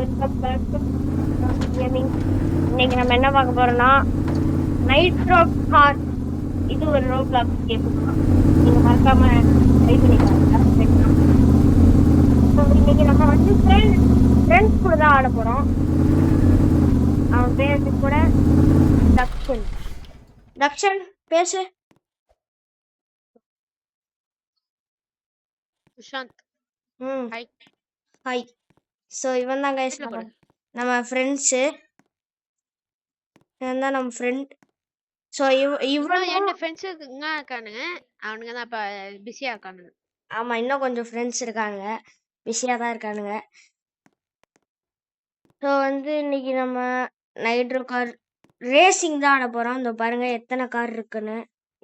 Welcome back to gaming. இன்னைக்கு நம்ம என்ன பார்க்க போறோம்னா நைட்ரோ கார். இது ஒரு ரோப்ளாக்ஸ் கேம் தான். நீங்க மறக்காம ட்ரை பண்ணி பாருங்க. இன்னைக்கு நம்ம வந்து ஃப்ரெண்ட்ஸ் கூட தான் ஆட போறோம். அவன் பேரு கூட தக்ஷன். தக்ஷன் பேசு. சுஷாந்த். ஹாய். ஹாய். ஸோ இவன் தான் கைஸ் நம்ம ஃப்ரெண்ட்ஸு. இவன் தான் நம்ம ஃப்ரெண்ட். ஸோ இவன் என் ஃப்ரெண்ட்ஸுங்க இருக்கானுங்க. அவனுங்க தான் இப்போ பிஸியாக இருக்கானுங்க. ஆமாம், இன்னும் கொஞ்சம் ஃப்ரெண்ட்ஸ் இருக்காங்க, பிஸியாக தான் இருக்கானுங்க. ஸோ வந்து இன்னைக்கு நம்ம நைட்ரோ கார் ரேசிங் தான் ஆட போகிறோம். இந்த பாருங்க எத்தனை கார் இருக்குன்னு.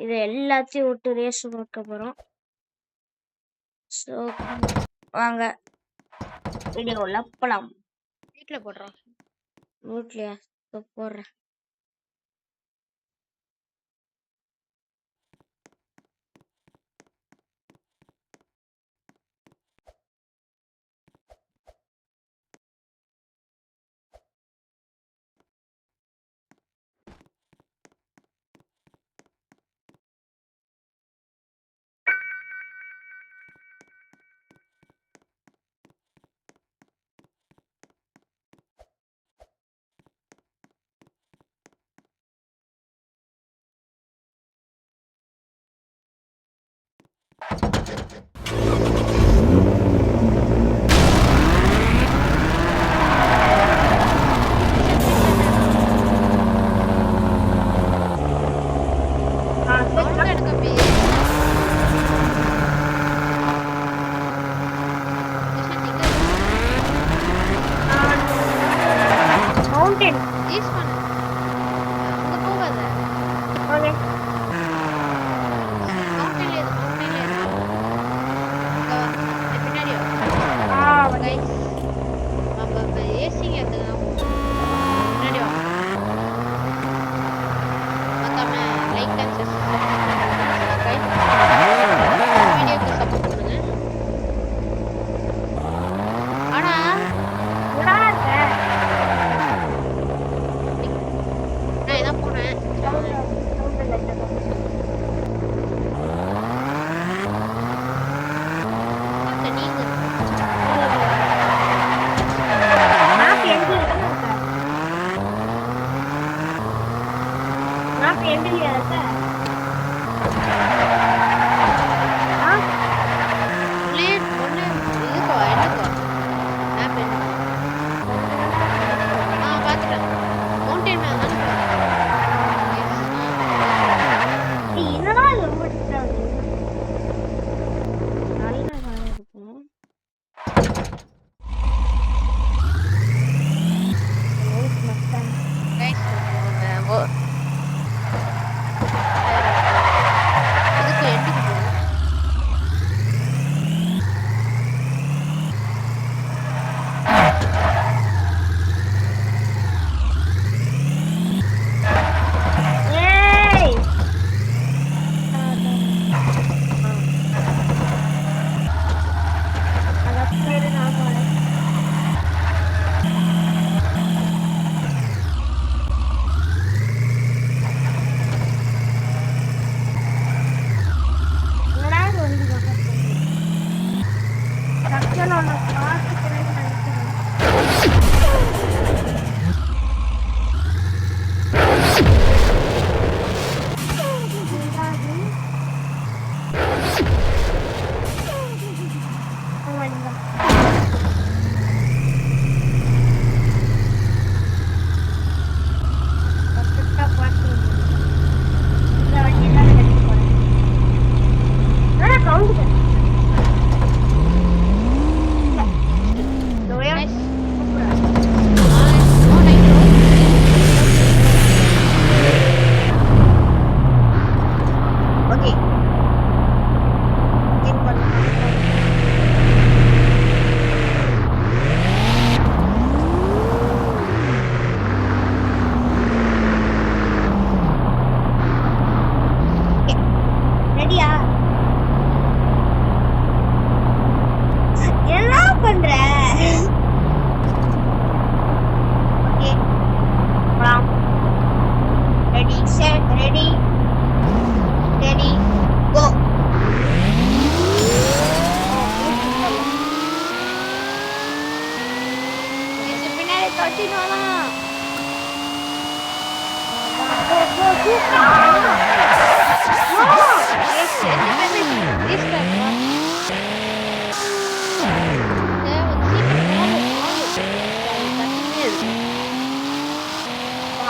இது எல்லாத்தையும் விட்டு ரேஸ் பார்க்க போகிறோம். ஸோ வாங்க வீடியோவில் போகலாம். வீட்டில் போடுறோம். வீட்லையா? ஸோ போடுறேன். மவுண்டன் யூஸ் பண்ணு. அங்கே போகாத. ஓகே. மவுண்டன்ல பின்னாடி கைஸ் நம்ம இப்போ ஏசிங் எடுத்துக்கலாம். முன்னாடி வா. மறக்காம லைக் அண்ட் சப்ஸ்கிரைப் வீடியோக்கு சப்போர்ட் பண்ணுங்க. ஆனால் நான் என்ன போனேன்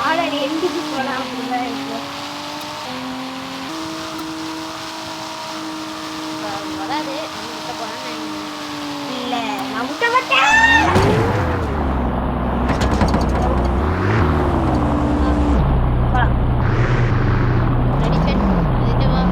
ஆல்ரெடி எண்டிக்கு போனா அப்படிதான் இருக்கும். வராது முட்டை போனா இல்ல நான் விட்ட மாட்டேன். ரெடி செட் இது வா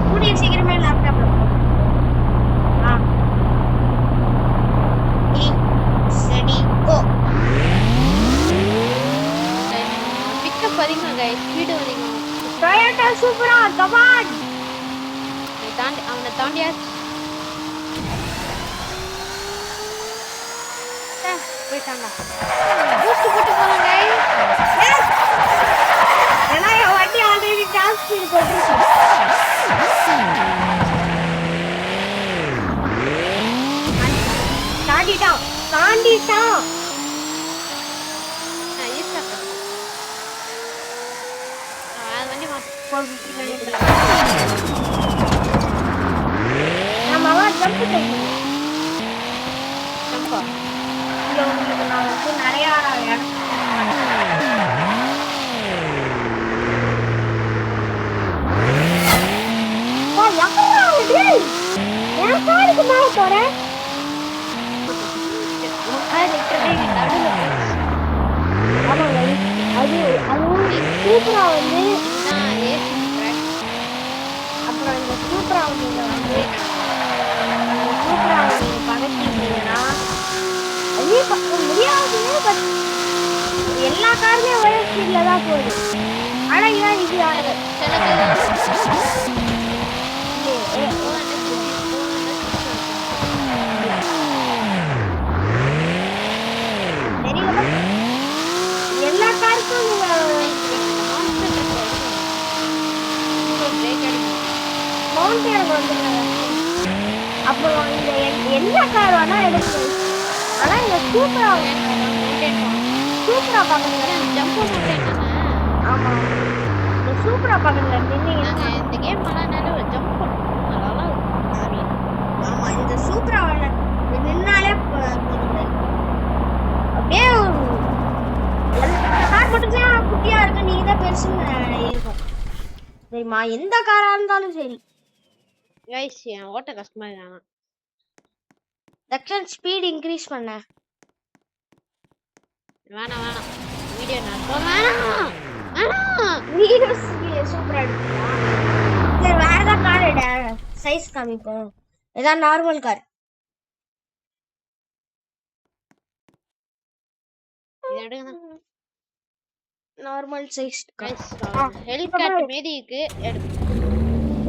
கூடிய சீக்கிரமே லேப்டாப்ல சரி கோ பிக்கப் வரீங்க गाइस ஸ்பீட் வரீங்க டொயோட்டா சூப்பரா கம் ஆன் தாண்டி அவனை தாண்டியாச்சு போயிட்டாங்க பூஸ்ட் போட்டு போலாம் गाइस ஏன்னா என் வண்டி ஆல்ரெடி டாப் ஸ்பீட் போட்டுருச்சு. தாண்டிட்டான் வண்டி நம்ம ஜம்ப் பண்ணணும். ஜம்பா இல்ல உங்களுக்கு நான் வந்து நிறைய இடம் போறேன் அது அதுவும் சூப்பரா வந்து அப்புறம் இந்த சூப்பரா வந்து சூப்பரா நீங்க பகத்தீங்கன்னா அதே முடியாது. பட் எல்லா காருமே ஒரே ஸ்பீட்ல தான் போகுது. ஆனா இதான் இது ஆகுது. எல்லா காருக்கும் மவுண்டனுக்கு வந்துருக்காங்க. அப்புறம் இந்த எந்த கார் வேணா எடுத்து. ஆனா இந்த சூப்பரா பக்கத்துல ஜம்ப் ஆமா இந்த சூப்பரா பக்கத்துல நின்னீங்கன்னா இந்த கேம் விளையாடுனாலே ஜம்ப் பண்ணுவோம் அதெல்லாம் ஆமா இந்த சூப்பரா நின்னாலே அப்படியே கார் மட்டும் குட்டியா இருக்கு. நீங்க தான் பெருசுன்னு இருக்கும் தெரியுமா? எந்த காரா இருந்தாலும் சரி गाइस என் ஓட்ட கஷ்டமா இருக்கு. தக்ஷன் ஸ்பீட் இன்க்ரீஸ் பண்ண வேணாம் வீடியோ நான் வேணாம் வீடியோஸ் சூப்பரா எடுத்துக்கலாம். சரி வேற ஏதாவது கார் எடு, சைஸ் காமிப்போம். ஏதாவது நார்மல் கார் இது எடுங்க நார்மல் சைஸ் गाइस ஹெலிகாப்டர் மேதி இருக்கு எடுங்க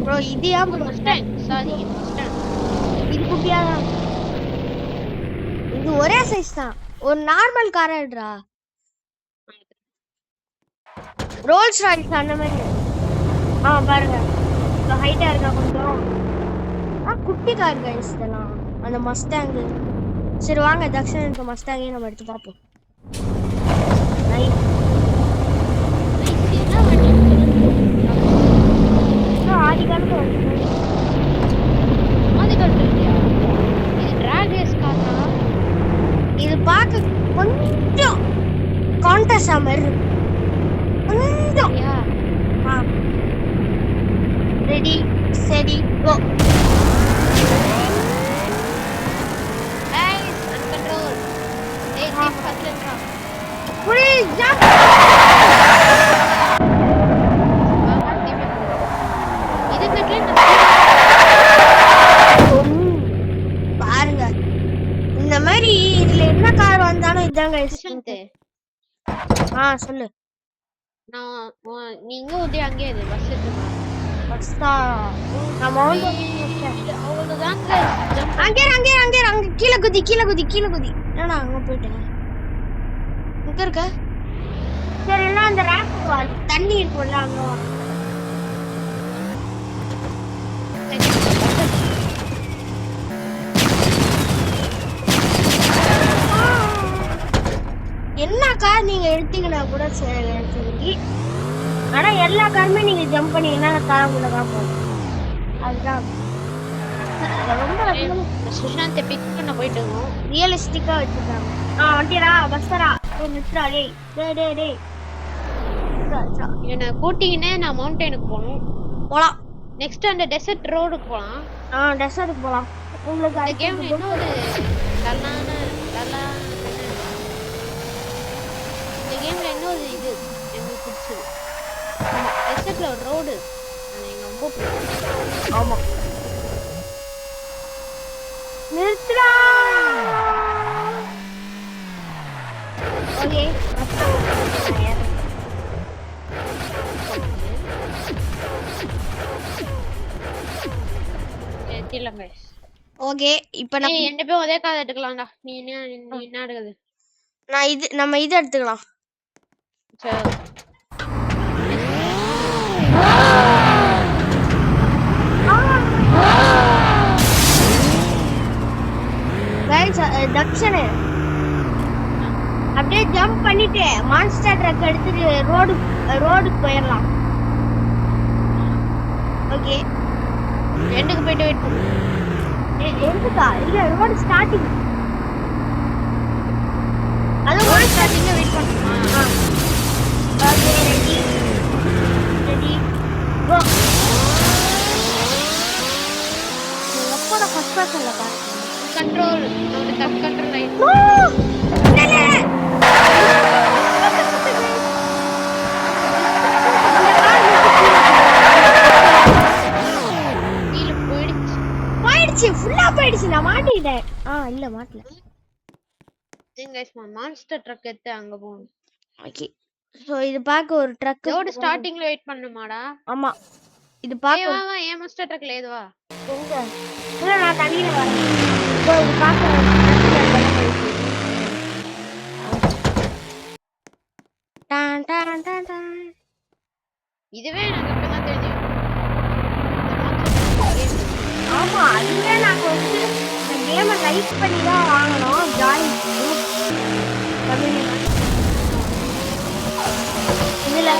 ப்ரோ. இது ஏன் மஸ்டாங் சாரி மஸ்டாங் இது குட்டியா தான். இது ஒரே சைஸ் தான். ஒரு நார்மல் கார் எடுறா. ரோல்ஸ் ராய்ஸ் அந்த மாதிரி பாருங்க ஹைட்டா இருக்கா கொஞ்சம். குட்டி கார் கைஸ் இதெல்லாம் அந்த மஸ்டாங். சரி வாங்க தக்ஷனுக்கு மஸ்டாங்கே நம்ம எடுத்து பார்ப்போம். ஆதி காலத்துல இது பார்க்க கொஞ்சம் கான்டெஸ்ட் மாதிரி இருக்கு. கொஞ்சம் ரெடி செடி கோ. பாருங்க இந்த மாதிரி இதுல என்ன கார் வந்தாலும் இதாங்க. சொல்லு. நீங்க வந்து அங்கே பஸ் அங்க கீழே குதி. என்னடா அங்க போயிட்டேன். இங்க இருக்க சரி எல்லாம் அந்த ரேக்குக்கு வா. தண்ணி இருக்கும்ல அங்க வா. என்ன கார் நீங்க எடுத்தீங்கன்னா கூட சரி. ஆனா எல்லா காருமே நீங்க ஜம்ப் பண்ணீங்கன்னா காருக்குள்ளதான் போகும். அதுதான் ரொம்ப சுஷாந்தை பிக் பண்ண போயிட்டு இருக்கோம். ரியலிஸ்டிக்கா வச்சிருக்காங்க. வண்டிடா பஸ்ஸரா மிஸ்ரா டேய் டேய் டேய் டேய் என்னை கூட்டிக்கினே நான் மவுண்டனுக்கு போகணும். போலாம். நெக்ஸ்ட் அந்த டெசர்ட் ரோடுக்கு போலாம். டெசர்ட்டுக்கு போலாம். உங்களுக்கு இந்த கேம்ல இன்னொரு இந்த கேம்ல இன்னொரு இது எனக்கு பிடிச்சது. டெசர்ட்ல ஒரு ரோடு அது எனக்கு ரொம்ப பிடிக்கும். ஆமா நிறுத்துடா. ஓகே ஓகே இப்போ நம்ம ரெண்டு பேரும் ஒரே கார் எடுக்கலாம்டா. நீ என்ன எடுக்குது? நம்ம இது எடுத்துக்கலாம். சரி தக்ஷனு அப்படியே ஜம்ப் பண்ணிட்டு மான்ஸ்டர் ட்ரக் எடுத்துட்டு ரோடுக்கு போயிடலாம். ஓகே எண்டுக்கு போயிட்டு வெயிட் பண்ணு. எதுக்கா? இல்ல ரோடு ஸ்டார்டிங். அது ரோடு ஸ்டார்டிங்ல வெயிட் பண்ணுமா? Okay ready go. எப்போட ஃபர்ஸ்ட் பர்சன்ல பாரு. கண்ட்ரோல் நம்ம டச் கண்ட்ரோல் ரைட். ஃபுல்லா போயிடுச்சு. நான் மாட்டிட்டேன். இல்ல மாட்டல. மான்ஸ்டர் ட்ரக் எடுத்து அங்க போணும். ஓகே சோ இது பாக்க ஒரு ட்ரக் ரோட் ஸ்டார்டிங்ல வெயிட் பண்ணுமாடா? ஆமா இது பாக்க வா ஏ மான்ஸ்டர் ட்ரக்ல ஏது வா. எங்க? இல்ல நான் தனியா வரேன். சோ இது பாக்க டான் டான் டான் டான். இதுவே எனக்கு இப்பதான் தெரியும். ஆமா அதுவே நாங்க வந்து இந்த கேமை லைக் பண்ணி தான் வாங்கணும். ஜாயின் இதுல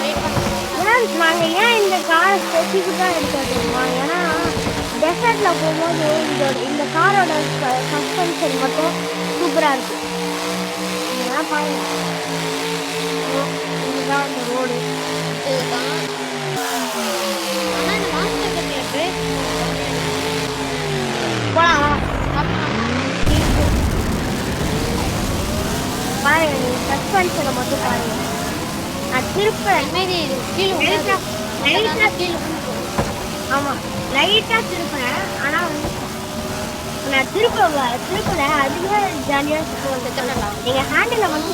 நாங்க ஏன் இந்த காரை ஸ்பெசிஃபிக்கா எடுத்துருக்கோமா? ஏன்னா டெசர்ட்ல போகும்போது இந்த காரோட சஸ்பென்ஷன் மட்டும் சூப்பரா இருக்கு. இதெல்லாம் பாருங்க. இதுதான் அந்த ரோடு. பாருங்க நீங்க சஸ்பென்ஷனை மட்டும் பாருங்க. நான் திருப்பேன். ஆமா லைட்டா திருப்பேன். ஆனா வந்து நான் திருப்பல அதுவே ஜாலியா திருப்பலாம். நீங்க ஹேண்டில வந்து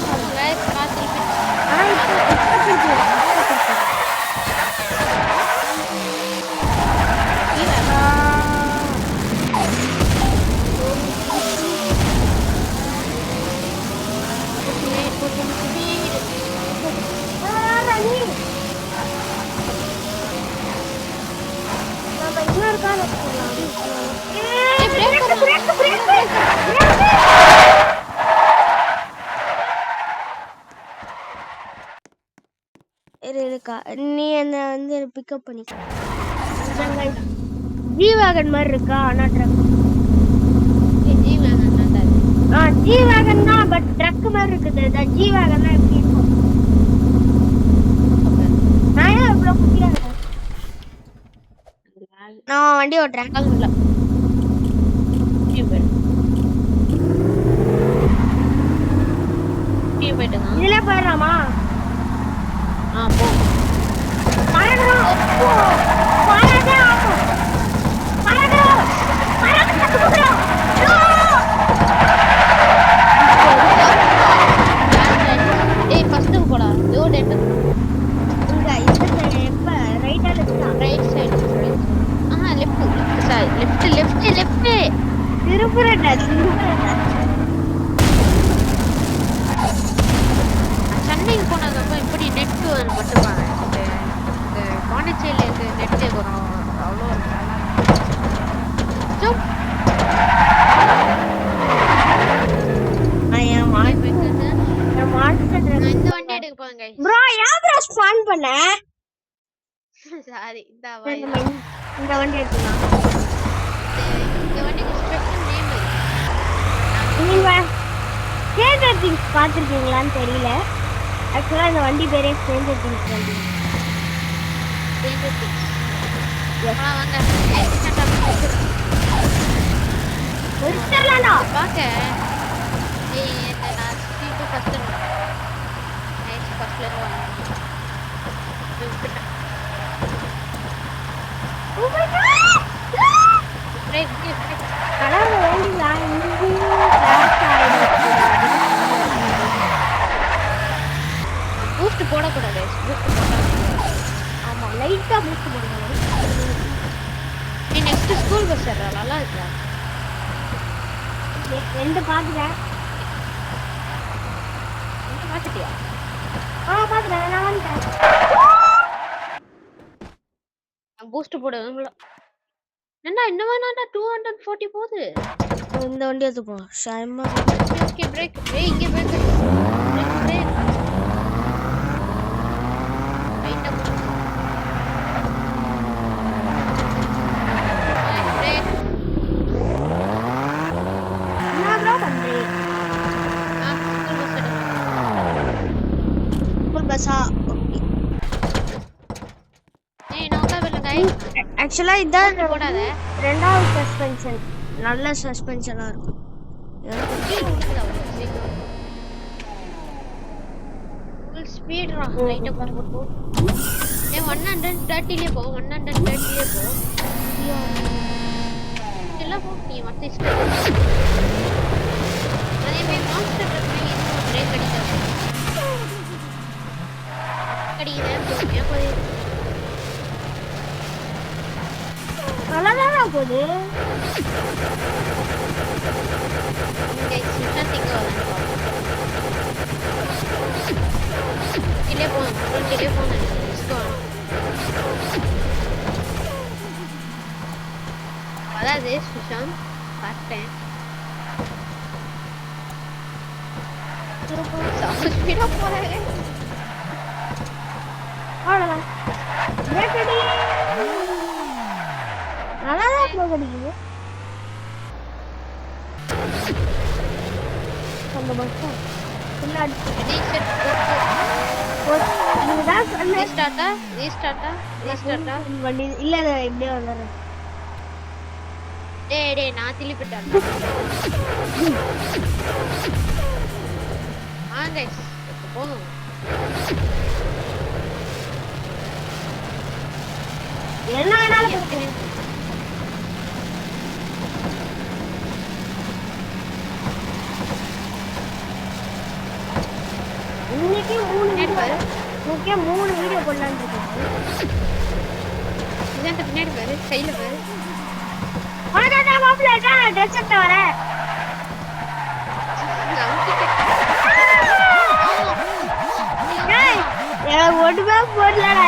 ஆனா நீ என்ன வந்து பிக்கப் பண்ணிக்க. ஜி வேகன் மாதிரி இருக்கா? ஆனா ட்ரக் ஜி வேகன் தான் பட் ட்ரக் மாதிரி இருக்குது. ஜி வேகன் தான் எப்படி இருக்கும்? நான் ஏன் இவ்வளவு குட்டியா இருக்கேன்? நான் வண்டி ஓட்டுறேன். இதுல போயிடலாமா? போ. ஏய் ஃபர்ஸ்ட் போடா. Road end. இங்க எப்ப ரைட்டா லெஃப்ட்டா? Right side. லெஃப்ட். திருப்புறடா. சென்னைக்கு போனதுக்கு இப்படி நெட் போறோம் அவ்வளோ ஜம்ப் என் நான் இந்த வண்டி எடுக்க போறேன் guys. ப்ரோ ஏன் ப்ரோ ஸ்பான் பண்ண சாரி இந்த இந்த வண்டி எடுக்கலாம் இந்த வண்டிக்கு ஸ்பெஷல் நேம் நீங்க ஸ்ட்ரேஞ்சர் திங்ஸ் பார்த்துருக்கீங்களான்னு தெரியல ஆக்சுவலாக இந்த வண்டி பேரே ஸ்ட்ரேஞ்சர் திங்ஸ் வண்டி வாங்க முடிச்சிடலாம்டா பாக்க நான் ஸ்பீடு ஃபர்ஸ்ட் நைஸ் ஃபர்ஸ்ட்ல இருந்து வாங்க ஓ மை காட் பிரேக் கடவுள் வேண்டிதான் இங்கேயும் கிராஷ் ஆயிடுச்சு பூஸ்ட் போடக்கூடாது பூஸ்ட் போட்டா ஆமா லைட்டா பூஸ்ட் போடுங்க நீ நெக்ஸ்ட் ஸ்கூல் பஸ் ஏறா நல்லா இருக்கா ரெண்டு பாத்துட்டேன் நீ பாத்துட்டியா பாத்துட்டேன் நான் வந்துட்டேன் பூஸ்ட் போடுங்க என்ன வேணாடா 240 போகுது இந்த வண்டி எடுத்துப்போம் ஷைமா ஓகே பிரேக் இங்கே பிரேக் பிரேக் ரைட்டா பிரேக் என்ன ப்ரோ பண்றீங்க ஸ்கூல் பஸ்ஸா ஆக்சுவலா இதான் போடாத ரெண்டாவது சஸ்பென்ஷன் நல்ல சஸ்பென்ஷனா இருக்கும் ஃபுல் ஸ்பீட் ரைட் போ ஏ 130 லே போ 130 லே போ இல்ல போ நீ மத்த ஸ்பீட் அதே மே மாஸ்டர் ட்ரக்ல இன்னும் பிரேக் அடிக்காத கடிக்குது போய் நல்லாதான் போகுது இங்க சின்ன திங்க வரணும் டிலே போங்க டிஸ்கோ அதாவது சுஷாந்த் பார்த்தேன் சவுண்ட் ஸ்பீடா போறாங்க அவ்வளோதான் நல்லாதான் ப்ரோ கிடைக்குது அந்த பஸ் பின்னாடி இதுதான் சொன்னேன் ரீஸ்டார்ட்டா வண்டி இல்ல இப்படியே வந்துடுறேன் டேய் நான் திருப்பிட்டேன் வாங்க போதும் என்ன வேணாலும் இன்னைக்கு மூணு வீடியோ போடலான்னு இருக்கேன் பின்னாடி பாரு கையில பாரு ட்ரெஸ் எடுத்து வரேன் எனக்கு ஒட்டுமே போடலடா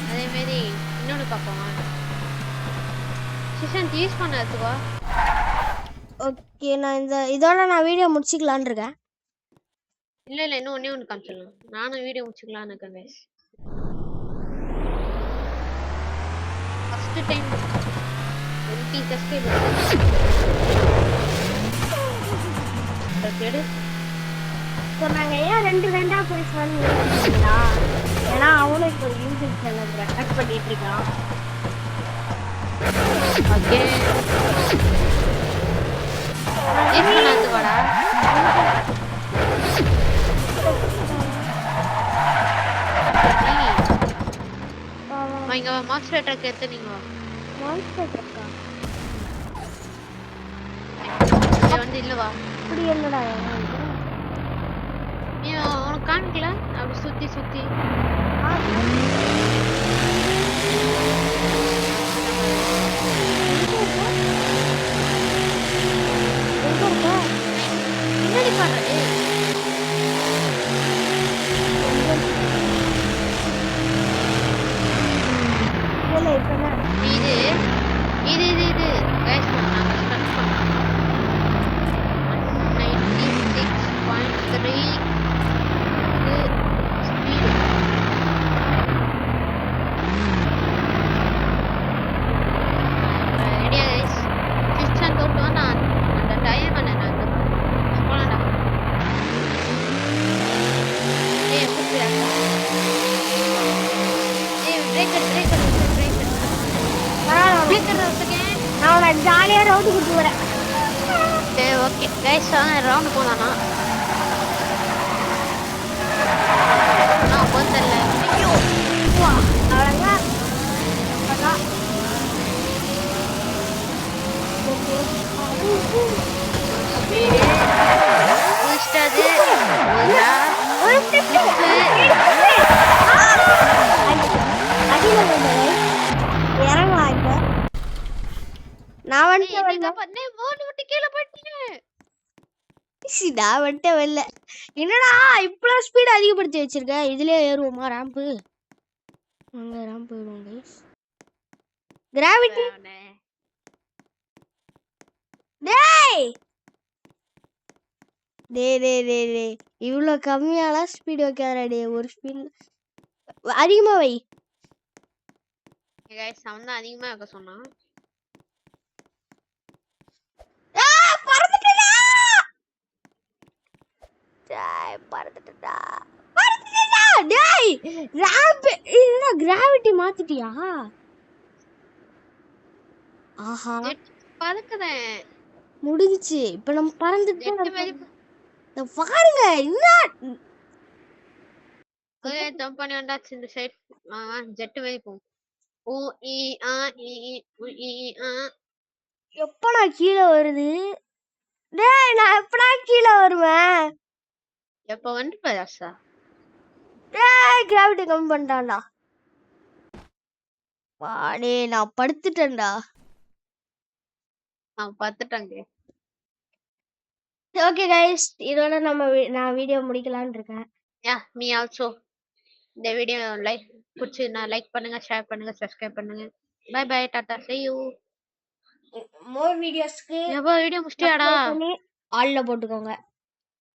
அதே மாதிரி இன்னொன்னு பார்ப்போம் சிஷன் யூஸ் பண்ணதுவா ஓகே நான் இதோட நான் வீடியோ முடிச்சுக்கலான்னு இருக்கேன் இல்ல இன்னும் ஒண்ணு காமிச்சிடலாம் நானும் வீடியோ முடிச்சுக்கலான்னு இருக்கேன் guys first time 20 subscribers so நாங்கள் ஏன் ரெண்டா பேசுவான்னு யோசிச்சிங்களா ஏன்னா அவனும் இப்போ யூடியூப் சேனல் ரெக்கார்ட் பண்ணிட்டு இருக்கான் ஓகே யூஸ் பண்ணதுவாடா இங்க மாஸ்டர் ட்ரக் எடுத்து நீங்க மான்ஸ்டர் ட்ரக்கா இது வந்து இல்லவா இப்படி என்னடா நீ உனக்கு காமிக்கல அப்படி சுத்தி எங்க இருக்கா பின்னாடியே ரவுண்டு கொடுத்து வரேன். சரி ஓகே கைஸ் வாங்க ரவுண்டு போலாம்னா போத்தல்ல ஐயோ அவ்வளோதான். அதான். ஸ்பீடு பூஸ்டது ஒரு step. அடியில வந்ததை இறங்கலாம் இப்ப. நான் வந்துட்டு வரல. போன் விட்டு கீழே போயிட்டேன். நான் வந்துட்டு வரல. என்னடா இப்பெல்லாம் ஸ்பீட் அதிகப்படுத்தி வச்சிருக்க? இதுலயே ஏறுவோமா ரேம்பு? அங்க ரேம்பு ஏறுவோம் கைஸ். கிராவிட்டி டேய் டேய் டேய் டேய் டேய் இவ்வளோ கம்மியாலாம் ஸ்பீடு வைக்காதடா டே. ஒரு ஸ்பீட் அதிகமா வை. கைஸ் அவன் தான் அதிகமா இருக்க சொன்னான். பறந்துட்டடா டேய் பறந்துட்டடா பறந்துட்டடா டேய். ரேம்ப் என்ன கிராவிட்டி மாத்திட்டியா? ஆஹா பறக்குறேன் முடிஞ்சுச்சு. இப்ப நம்ம பறந்துட்டு ஜெட் மாதிரி பாருங்க என்ன ஓகே ஜம்ப் பண்ணி வந்தாச்சு இந்த சைடு. ஜெட் மாதிரி போகும். ஓ இ ஆ இ உ இ ஆ. எப்படா கீழே வருது? டேய் நான் எப்படா கீழே வருவேன்? எப்ப வந்து பராசா டேய் கிராவிட்டி கம்மி பண்ணிட்டான்டா. வாடே நான் படுத்துட்டேன்டா. நான் பார்த்துட்டாங்க. ஓகே கைஸ் இதோட நான் வீடியோ முடிக்கலாம்னு இருக்கேன். Yeah me also. இந்த வீடியோ பிடிச்சிருந்தா லைக் பண்ணுங்க, ஷேர் பண்ணுங்க, சப்ஸ்கிரைப் பண்ணுங்க. பை பை டாடா see you. மோர் வீடியோஸ்க்கு எப்போ வீடியோ முடிச்சிட்டியாடா? பண்ணி ஆல்ல போட்டுக்கோங்க.